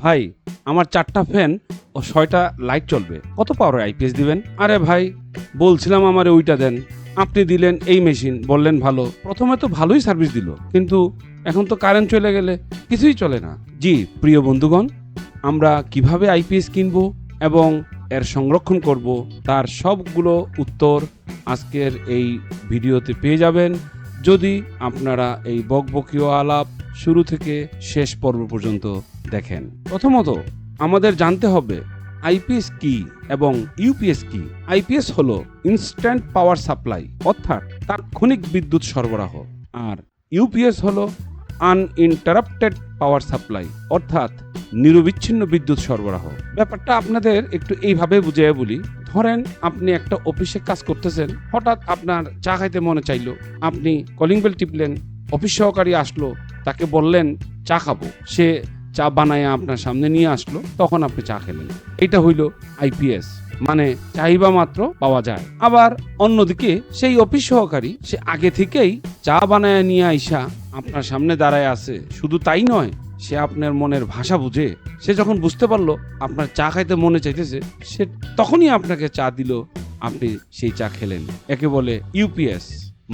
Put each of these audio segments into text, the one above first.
ভাই আমার 4টা ফ্যান ও 6টা লাইট চলবে, কত পাওয়ার আইপিএস দিবেন? আরে ভাই বলছিলাম আমারে ওইটা দেন, আপনি দিলেন এই মেশিন, বললেন ভালো, প্রথমে তো ভালোই সার্ভিস দিল, কিন্তু এখন তো কারেন্ট চলে গেলে কিছুই চলে না। জি প্রিয় বন্ধুগণ, আমরা কিভাবে আইপিএস কিনবো এবং এর সংরক্ষণ করব তার সবগুলো উত্তর আজকের এই ভিডিওতে পেয়ে যাবেন, যদি আপনারা এই বকবকীয় আলাপ শুরু থেকে শেষ পর্ব পর্যন্ত দেখেন। প্রথমত আমাদের জানতে হবে আইপিএস কি এবং ইউপিএস কি। আইপিএস হলো ইনস্ট্যান্ট পাওয়ার সাপ্লাই, অর্থাৎ তাৎক্ষণিক বিদ্যুৎ সরবরাহ, আর ইউপিএস হলো আনইন্টারাপ্টেড পাওয়ার সাপ্লাই, অর্থাৎ নিরবিচ্ছিন্ন বিদ্যুৎ সরবরাহ। ব্যাপারটা আপনাদের একটু এইভাবে বুঝিয়ে বলি। ধরেন আপনি একটা অফিসে কাজ করতেছেন, হঠাৎ আপনার চা খাইতে মনে চাইলো, আপনি কলিং বেল টিপলেন, অফিস সহকারী আসলো, তাকে বললেন চা খাবো, সে চা বানায় আপনার সামনে নিয়ে আসলো, তখন আপনি চা খেলেন। এটা হইল আইপিএস, মানে চাহিদা মাত্র পাওয়া যায়। আবার অন্যদিকে সেই অফিস সহকারী সে আগে থেকেই চা বানায় নিয়ে আইসা আপনার সামনে দাঁড়ায় আছে, শুধু তাই নয়, সে আপনার মনের ভাষা বুঝে, সে যখন বুঝতে পারলো আপনার চা খাইতে মনে চাইতেছে, সে তখনই আপনাকে চা দিল, আপনি সেই চা খেলেন। একে বলে ইউপিএস,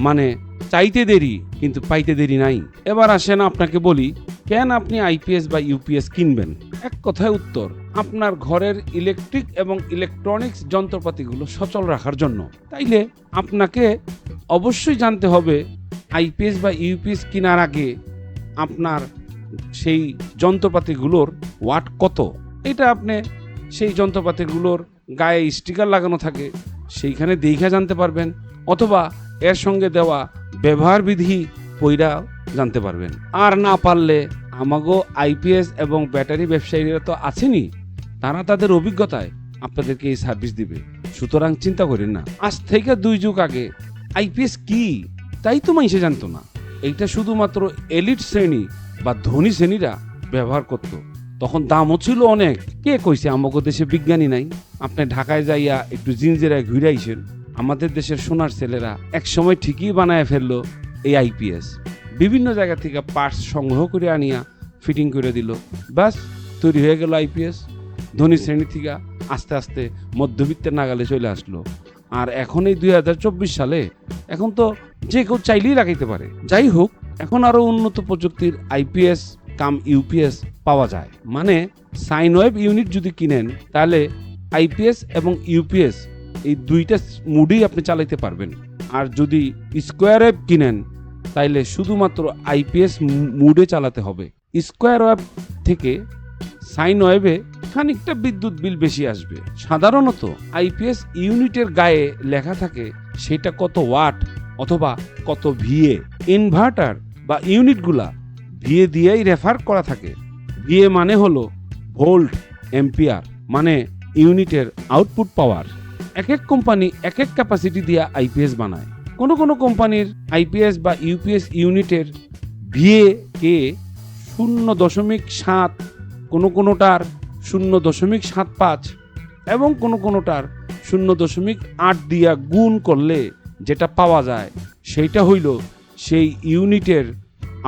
মানে চাইতে দেরি কিন্তু পাইতে দেরি নাই। এবার আসেন আপনাকে বলি, কেন আপনি আইপিএস বা ইউপিএস কিনবেন? এক কথায় উত্তর, আপনার ঘরের ইলেকট্রিক এবং ইলেকট্রনিক্স যন্ত্রপাতিগুলো সচল রাখার জন্য। তাইলে আপনাকে অবশ্যই জানতে হবে আইপিএস বা ইউপিএস কেনার আগে আপনার সেই যন্ত্রপাতিগুলোর ওয়াট কত। এটা আপনি সেই যন্ত্রপাতিগুলোর গায়ে স্টিকার লাগানো থাকে, সেইখানে দেখা জানতে পারবেন, অথবা এর সঙ্গে দেওয়া ব্যবহার বিধি পইরা জানতে পারবেন। আর না পারলে আমাগো আইপিএস এবং ব্যাটারি ব্যবসায়ীরা তো আছেনই, তারা তাদের অভিজ্ঞতায় আপনাদেরকে এই সার্ভিস দিবে। সুতরাং চিন্তা করেন না। আজ থেকে 2 যুগ আগে আইপিএস কি তাই তো মানুষে জানতো না। এইটা শুধুমাত্র এলিট শ্রেণী বা ধনী শ্রেণীরা ব্যবহার করত। তখন দামও ছিল অনেক। কে কইছে আমাগো দেশে বিজ্ঞানী নাই? আপনি ঢাকায় যাইয়া একটু জিনজেরায় ঘুরে আইসেন, আমাদের দেশের সোনার ছেলেরা এক সময় ঠিকই বানায় ফেললো এই আইপিএস। বিভিন্ন জায়গা থেকে পার্টস সংগ্রহ করে আনিয়া ফিটিং করে দিল, ব্যাস তৈরি হয়ে গেল আইপিএস। ধনী শ্রেণী থেকে আস্তে আস্তে মধ্যবিত্তের নাগালে চলে আসলো। আর এখন এই 2024 সালে এখন তো যে কেউ চাইলেই লাগাইতে পারে। যাই হোক, এখন আরো উন্নত প্রযুক্তির আইপিএস কাম ইউপিএস পাওয়া যায়। মানে সাইন ওয়েভ ইউনিট যদি কিনেন, তাহলে আইপিএস এবং ইউপিএস এই দুইটা মুডেই আপনি চালাইতে পারবেন। আর যদি স্কোয়ার ওয়েভ কিনেন, তাইলে শুধুমাত্র আইপিএস মুডে চালাতে হবে। স্কোয়ার ওয়েভ থেকে সাইন ওয়েভে খানিকটা বিদ্যুৎ বিল বেশি আসবে। সাধারণত আইপিএস ইউনিটের গায়ে লেখা থাকে সেটা কত ওয়াট অথবা কত ভিএ। ইনভার্টার বা ইউনিটগুলা ভিএ দিয়েই রেফার করা থাকে। ভিএ মানে হলো ভোল্ট এম্পিয়ার, মানে ইউনিটের আউটপুট পাওয়ার। এক এক কোম্পানি এক এক ক্যাপাসিটি দিয়ে আইপিএস বানায়। কোনো কোনো কোম্পানির আইপিএস বা ইউপিএস ইউনিটের ভিএ কে 0.7, কোনো কোনোটার 0.75 এবং কোনো কোনোটার 0.8 দিয়া গুণ করলে যেটা পাওয়া যায় সেইটা হইল সেই ইউনিটের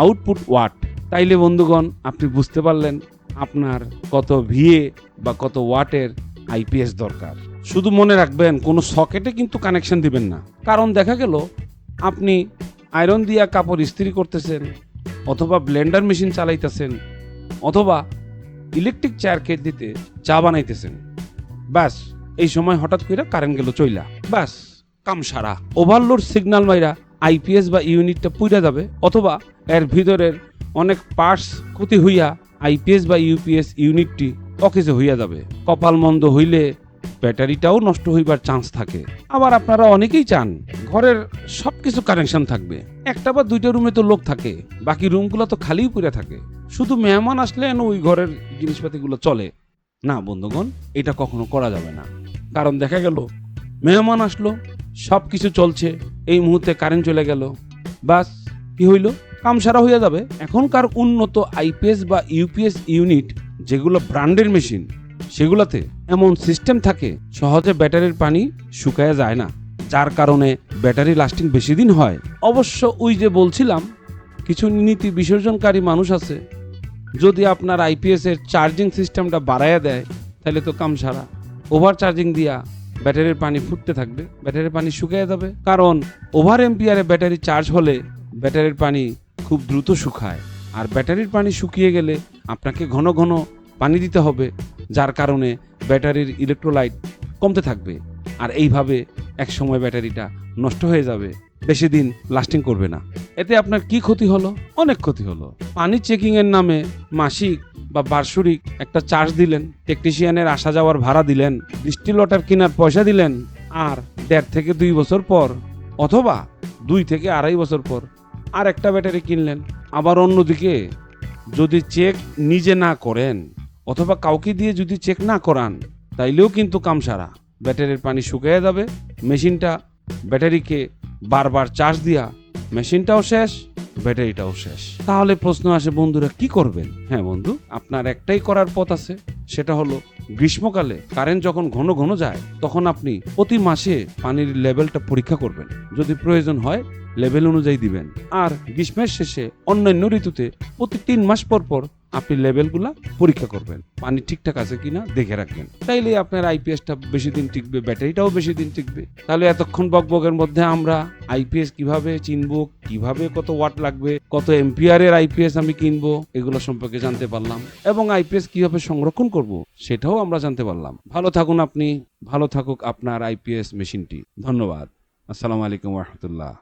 আউটপুট ওয়াট। তাইলে বন্ধুগণ, আপনি বুঝতে পারলেন আপনার কত ভিএ বা কত ওয়াটের আইপিএস দরকার। শুধু মনে রাখবেন, কোনো সকেটে কিন্তু কানেকশন দিবেন না। কারণ দেখা গেল আপনি আয়রন দিয়া কাপড় ইস্ত্রি করতেছেন, অথবা ব্লেন্ডার মেশিন চালাইতেছেন, অথবা ইলেকট্রিক চেয়ার দিতে চা বানাইতেছেন, ব্যাস এই সময় হঠাৎ করে কারেন্ট গেল চইলা, ব্যাস কাম সারা। ওভারলোড সিগন্যাল মাইরা আইপিএস বা ইউনিটটা পুইরা যাবে, অথবা এর ভিতরের অনেক পার্টস ক্ষতি হইয়া আইপিএস বা ইউপিএস ইউনিটটি অকেজে হইয়া যাবে। কপাল মন্দ হইলে ব্যাটারিটাও নষ্ট হইবার চান্স থাকে। আবার আপনারা অনেকেই চান ঘরের সবকিছু কানেকশন থাকবে, একটা বা দুইটা রুমে তো লোক থাকে, বাকি রুমগুলো তো খালিই পড়ে থাকে, শুধু মেহমান আসলে ওই ঘরের জিনিসপাতিগুলো চলে না। বন্ধুগণ, এটা কখনো করা যাবে না। কারণ দেখা গেল মেহমান আসলো, সবকিছু চলছে, এই মুহূর্তে কারেন্ট চলে গেল, বাস কি হইল, কাম সারা হইয়া যাবে। এখনকার উন্নত আইপিএস বা ইউপিএস ইউনিট যেগুলো ব্র্যান্ডের মেশিন, সেগুলোতে এমন সিস্টেম থাকে সহজে ব্যাটারির পানি শুকায়া যায় না, যার কারণে ব্যাটারি লাস্টিং বেশি দিন হয়। অবশ্য ওই যে বলছিলাম, কিছু নীতি বিসর্জনকারী মানুষ আছে যদি আপনার আইপিএস এর চার্জিং সিস্টেমটা বাড়াইয়া দেয় তাহলে তো কাম সারা। ওভার চার্জিং দিয়া ব্যাটারির পানি ফুটতে থাকবে, ব্যাটারির পানি শুকিয়ে যাবে। কারণ ওভার এম্পিয়ারে ব্যাটারি চার্জ হলে ব্যাটারির পানি খুব দ্রুত শুকায়, আর ব্যাটারির পানি শুকিয়ে গেলে আপনাকে ঘন ঘন পানি দিতে হবে, যার কারণে ব্যাটারির ইলেকট্রোলাইট কমতে থাকবে। আর এইভাবে এক সময় ব্যাটারিটা নষ্ট হয়ে যাবে, বেশি দিন লাস্টিং করবে না। এতে আপনার কি ক্ষতি হলো? অনেক ক্ষতি হলো। পানি চেকিং এর নামে মাসিক বা বার্ষিক একটা চার্জ দিলেন, টেকনিশিয়ানের আসা যাওয়ার ভাড়া দিলেন, ডিস্টিল ওয়াটার কেনার পয়সা দিলেন, আর 1.5 থেকে 2 বছর পর অথবা 2 থেকে 2.5 বছর পর আর একটা ব্যাটারি কিনলেন। আবার অন্যদিকে যদি চেক নিজে না করেন অথবা কাউকে দিয়ে যদি চেক না করান তাইলেও কিন্তু কাম সারা। ব্যাটারির পানি শুকিয়ে যাবে, মেশিনটা ব্যাটারিকে বারবার চার্জ দিয়া মেশিনটাও শেষ, ব্যাটারিটাও শেষ। তাহলে প্রশ্ন আসে, বন্ধুরা কি করবেন? হ্যাঁ বন্ধু, আপনার একটাই করার পথ আছে, সেটা হলো গ্রীষ্মকালে কারেন্ট যখন ঘন ঘন যায় তখন আপনি প্রতি মাসে পানির লেভেলটা পরীক্ষা করবেন। যদি প্রয়োজন হয় লেভেল অনুযায়ী দিবেন। আর গ্রীষ্মের শেষে অন্যান্য ঋতুতে প্রতি 3 মাস পর পর আপনি লেভেলগুলা পরীক্ষা করবেন, পানি ঠিকঠাক আছে কিনা দেখে রাখবেন। তাইলে আপনার আইপিএসটা বেশি দিন টিকবে, ব্যাটারিটাও বেশি দিন টিকবে। তাহলে এতক্ষণ বকবকের মধ্যে আমরা আইপিএস কিভাবে চিনবো, কিভাবে কত ওয়াট লাগবে, কত এম্পিয়ারের আইপিএস আমি কিনবো, এগুলো সম্পর্কে জানতে পারলাম, এবং আইপিএস কিভাবে সংরক্ষণ করব সেটাও আমরা জানতে পারলাম। ভালো থাকুন আপনি, ভালো থাকুক আপনার আইপিএস মেশিনটি। ধন্যবাদ। আসসালামু আলাইকুম ওয়া রাহমাতুল্লাহ।